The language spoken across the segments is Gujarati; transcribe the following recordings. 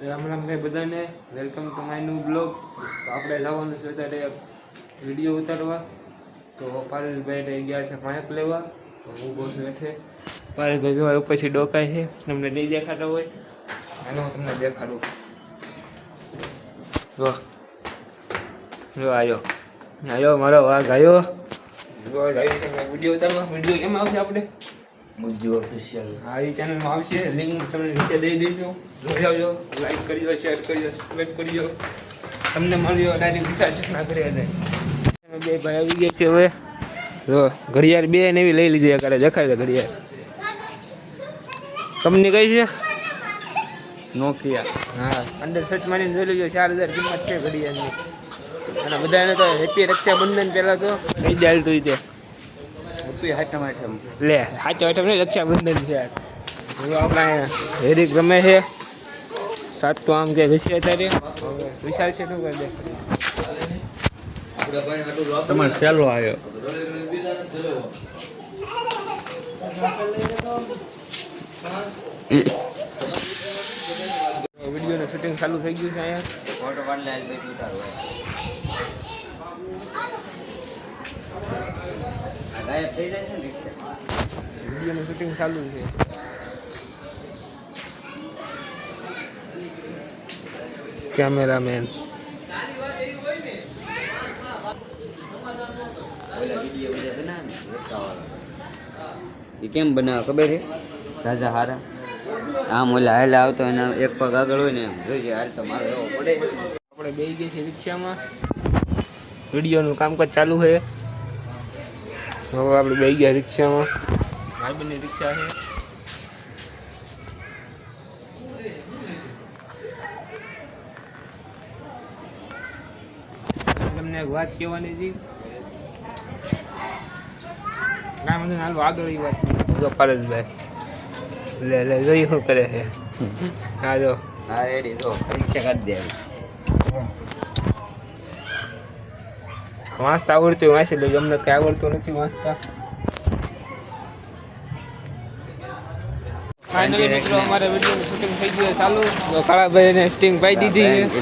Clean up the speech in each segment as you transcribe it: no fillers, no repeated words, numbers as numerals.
રામ રામ ભાઈ બધાને, welcome to my new blog. તો આપણે જવાનું છે અત્યારે વિડીયો ઉતારવા. તો પારેશભાઈ થઈ ગયા છે પાંચ લેવા. તો હું બહુ છું હેઠે. પારેશભાઈ જોવા ઉપરથી ડોકાય છે, તમને નહીં દેખાતો હોય હાલો હું તમને દેખાડું. જો જો આવ્યો મારો વાઘ આવ્યો. વિડીયો ઉતારવા. વિડીયો કેમ આવશે આપણે? મુજ્જુ ઓફિશિયલ હા, એ ચેનલમાં આવશે. લિંક તમને નીચે દઈ દઈજો. જોઈ આવજો, લાઈક કરજો, શેર કરજો, સબસ્ક્રાઈબ કરજો. તમને મળ્યો ડાયરેક્ટ રિસાર્ચ ના કરી જાય. બે ભાઈ આવી ગયા છે હવે. જો ઘડિયાળ બે ને એવી લઈ લીધી કરે, દેખાડે ઘડિયાળ. કંપની કઈ છે? નોકિયા. હા, અંદર સર્ચ મારીને જોઈ લેજો. 4000 કિંમત છે ઘડિયાળની. અને બધાને તો હેપી રક્ષાબંધન પહેલાં તો કઈ ચાલતું તે લે સાચો આઈટમ નહીં, રક્ષાબંધન છે. આપણા હેરિક રમે છે સાત તો આમ કે ઘસી અત્યારે વિશાલ છે શું કરી દે તમારે પહેલો આવ્યો. વિડીયોનું શૂટિંગ ચાલુ થઈ ગયું છે અહીંયા. વિડીયોનું શૂટિંગ ચાલુ છે. કેમેરામેન એ કેમ બનાવે ખબર છે? સાજા હારા આમ ઓલા હાલા આવતો એના એક પગ આગળ હોય ને એમ જોઈજે હાલ તો મારો એવો પડે. આપણે બેસી ગઈ છે રિક્ષામાં. વિડીયોનું કામકાજ ચાલુ છે. હવે આપણે બેસી ગયા રિક્ષામાં. ભાઈબંધની રિક્ષા છે. તમને એક વાત કહેવાની હતી. ના મને હાલ આગળ એ વાત પારેશભાઈ લે જોઈ શું કરે છે. હા જો હા રેડી જો પરીક્ષા કાઢી દે. વાંચતા આવડતું વાંચી લેજો. અમને કઈ આવડતું નથી વાંચતા. ફાઇનલી મિત્રો અમારે વિડીયોનું શૂટિંગ થઈ ગયું ચાલુ. તો કાળાભાઈ ને સ્ટિંગ પાઈ દીધી છે.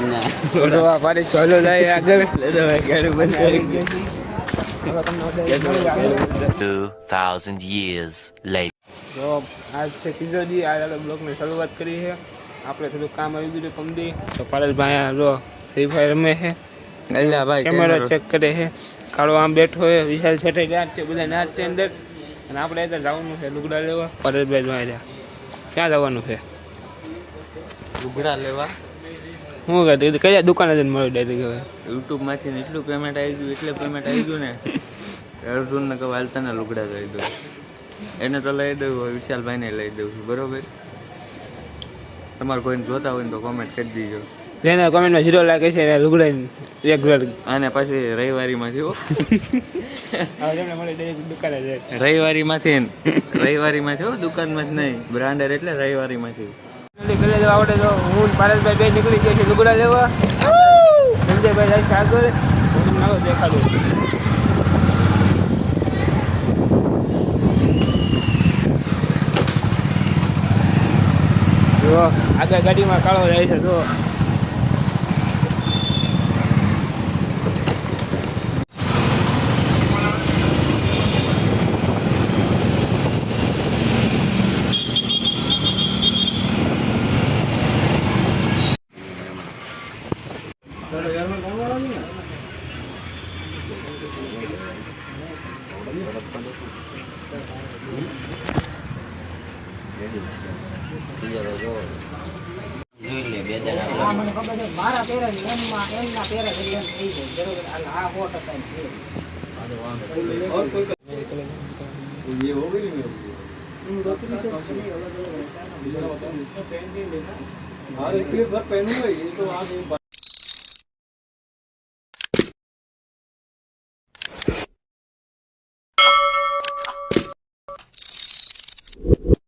પારે ચાલો જાય આગળ. 2000 years later. જો આજ છે ત્રીજો દી. આ બ્લોગની શરૂઆત કરી છે આપણે. થોડું કામ આવી ગયું કમદી. તો પારેશભાઈ જો ફ્રી ફાયર રમે છે, કેમેરા ચેક કરે છે. કાળો આમ બેઠો છે, વિશાલ છેઠે નાચ છે, બધા નાચ છે અંદર. અને આપણે ત્યાં જવાનું છે લુગડા લેવા. પારેશભાઈ જોયા ક્યાં જવાનું છે? લુગડા લેવા. શું કહે કયા દુકાને જઈને મળ્યું ડાયરેક્ટ? હવે યુટ્યુબમાંથી એટલું પેમેન્ટ આવી ગયું, એટલે પેમેન્ટ આવી ગયું ને અર્જુનને કહું હાલતાના લુગડા લઈ દઉં. એને તો લઈ દઉં, વિશાલભાઈને લઈ દઉં છું. બરોબર? તમારે કોઈને જોતા હોય ને તો કોમેન્ટ કરી દીજો. જેને કોમેન્ટમાં 0 લાગે છે એને લુગડા રેગ્યુલર. અને પછી રવિવારીમાંથી દુકાને જાય. રવિવારીમાંથી હો, દુકાનમાં જ નહીં. બ્રાન્ડર એટલે રવિવારીમાંથી. આવડે તો હું પારેશભાઈ બે નીકળી ગયા છે લુગડા લેવા. સંજયભાઈ જાય છે આગળ. હું તમને આવો દેખાડું. જો આગળ ગાડીમાં કાળો જાય છે. જો મારા પહેરા એમના પહેરા એમ થઈ જાય બરોબર. આ 100%